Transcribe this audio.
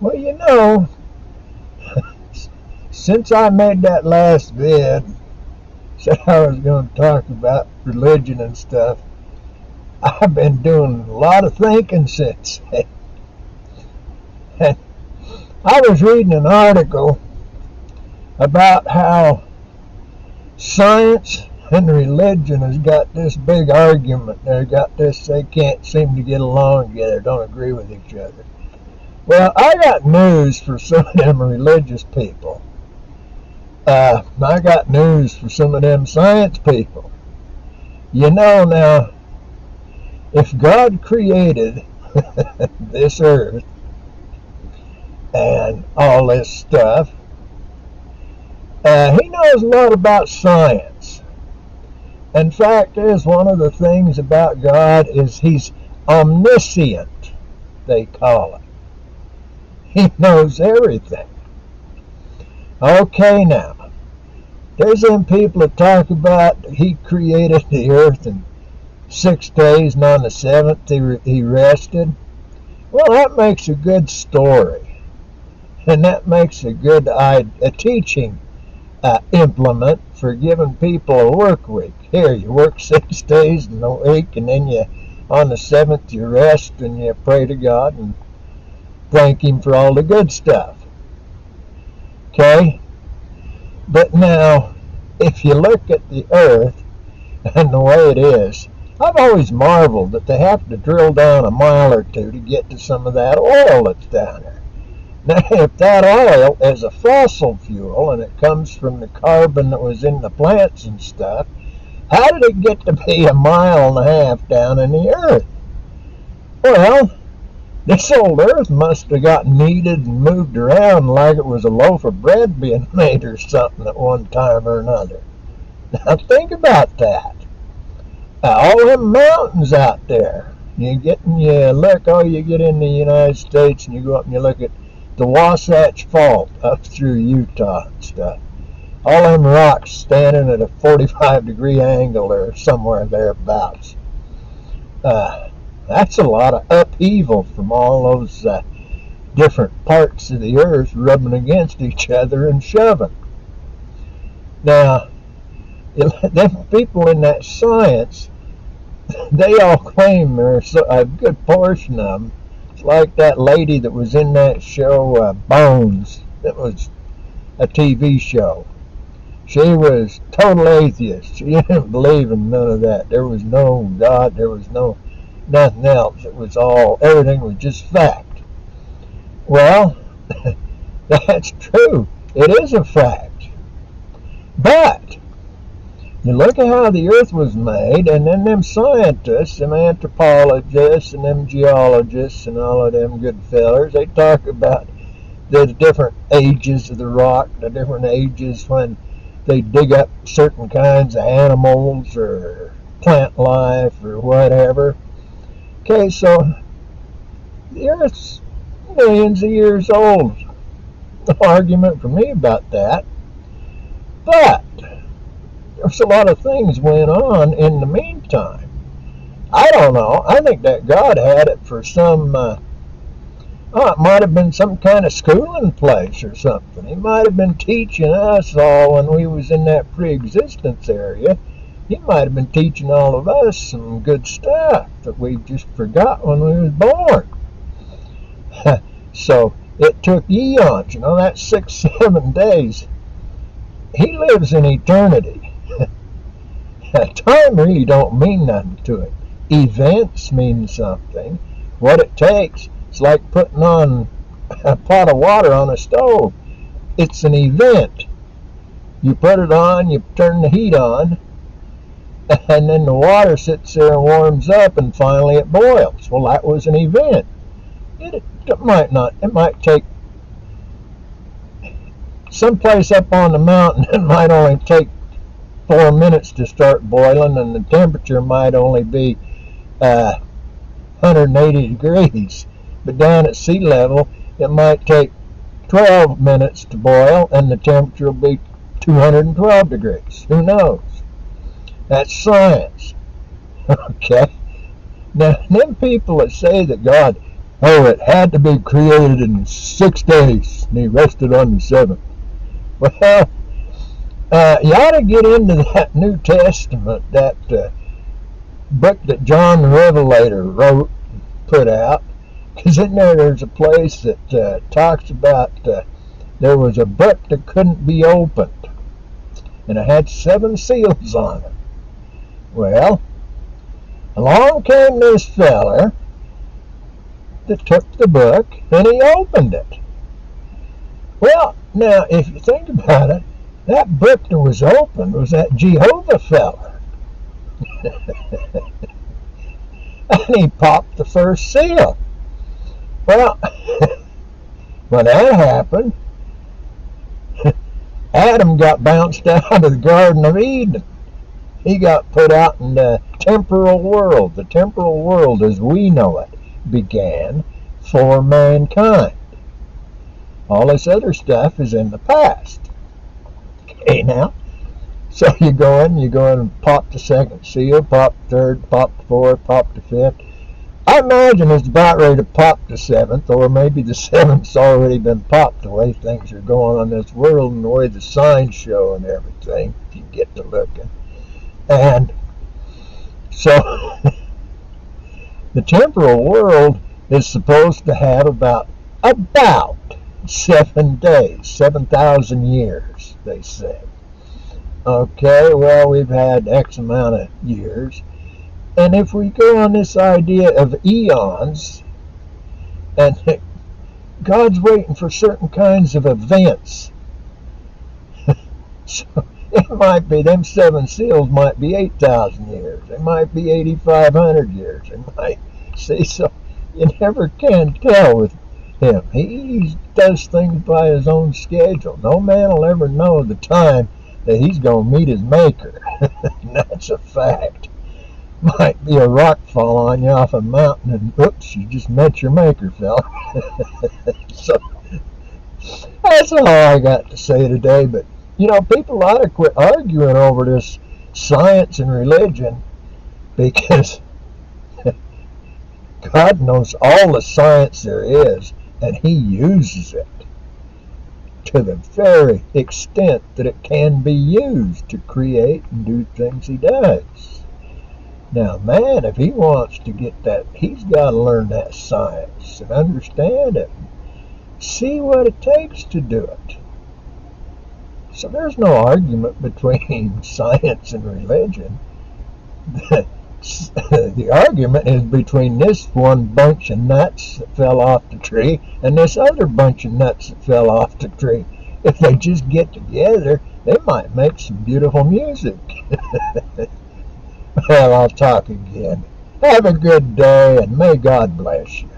Well, since I made that last vid, said I was going to talk about religion and stuff, I've been doing a lot of thinking since. And I was reading an article about how science and religion has got this big argument. They can't seem to get along together, don't agree with each other. Well, I got news for some of them religious people. I got news for some of them science people. Now, if God created this earth and all this stuff, he knows a lot about science. In fact, is one of the things about God is he's omniscient, they call it. He knows everything. Okay, now, there's them people that talk about he created the earth in 6 days, and on the seventh he rested. Well, that makes a good story, and that makes a good a teaching implement for giving people a work week. Here, you work 6 days in a week, and then on the seventh you rest and you pray to God and thank Him for all the good stuff. Okay? But now, if you look at the earth and the way it is, I've always marveled that they have to drill down a mile or two to get to some of that oil that's down there. Now, if that oil is a fossil fuel and it comes from the carbon that was in the plants and stuff, how did it get to be a mile and a half down in the earth? Well, this old earth must have got kneaded and moved around like it was a loaf of bread being made or something at one time or another. Now think about that. All them mountains out there. You get in the United States and you go up and you look at the Wasatch Fault up through Utah and stuff. All them rocks standing at a 45-degree angle or somewhere thereabouts. That's a lot of upheaval from all those different parts of the earth rubbing against each other and shoving. Now, them people in that science, they all claim there's a good portion of them. It's like that lady that was in that show, Bones. It was a TV show. She was total atheist. She didn't believe in none of that. There was no God. There was nothing else. Everything was just fact. Well, that's true. It is a fact. But you look at how the earth was made, and then them scientists, them anthropologists, and them geologists, and all of them good fellers, they talk about the different ages of the rock, the different ages when they dig up certain kinds of animals or plant life or whatever. Okay, so the earth's millions of years old. No argument for me about that. But there's a lot of things went on in the meantime. I don't know. I think that God had it for some, it might have been some kind of schooling place or something. He might have been teaching us all when we was in that pre-existence area. He might have been teaching all of us some good stuff that we just forgot when we was born. So it took eons, that's 6, 7 days. He lives in eternity. Time really don't mean nothing to it. Events mean something. What it takes, it's like putting on a pot of water on a stove. It's an event. You put it on, you turn the heat on, and then the water sits there and warms up, and finally it boils. Well, that was an event. It might take someplace up on the mountain. It might only take 4 minutes to start boiling, and the temperature might only be 180 degrees. But down at sea level, it might take 12 minutes to boil, and the temperature will be 212 degrees. Who knows? That's science. Okay? Now, them people that say that God Oh, it had to be created in 6 days, and he rested on the seventh. Well, you ought to get into that New Testament, that book that John the Revelator wrote, put out, because in there's a place that talks about there was a book that couldn't be opened, and it had 7 seals on it. Well, along came this feller that took the book and he opened it. Well, now if you think about it, that book that was opened was that Jehovah feller. And he popped the first seal. Well, when that happened, Adam got bounced out of the Garden of Eden. He got put out in the temporal world. The temporal world as we know it began for mankind. All this other stuff is in the past. Okay, now, so you go in and pop the second seal, pop the third, pop the fourth, pop the fifth. I imagine it's about ready to pop the seventh, or maybe the seventh's already been popped, the way things are going on in this world and the way the signs show and everything, if you get to looking. And so the temporal world is supposed to have about 7 days, 7,000 years, they say. Okay, well, we've had X amount of years. And if we go on this idea of eons, and God's waiting for certain kinds of events, so it might be, them 7 seals might be 8,000 years. It might be 8,500 years. It might, see, so you never can tell with him. He does things by his own schedule. No man will ever know the time that he's going to meet his maker. And that's a fact. Might be a rock fall on you off a mountain and oops, you just met your maker, fella. So that's all I got to say today. But people ought to quit arguing over this science and religion, because God knows all the science there is, and he uses it to the very extent that it can be used to create and do things he does. Now, man, if he wants to get that, he's got to learn that science and understand it. See what it takes to do it. So there's no argument between science and religion. The argument is between this one bunch of nuts that fell off the tree and this other bunch of nuts that fell off the tree. If they just get together, they might make some beautiful music. Well, I'll talk again. Have a good day, and may God bless you.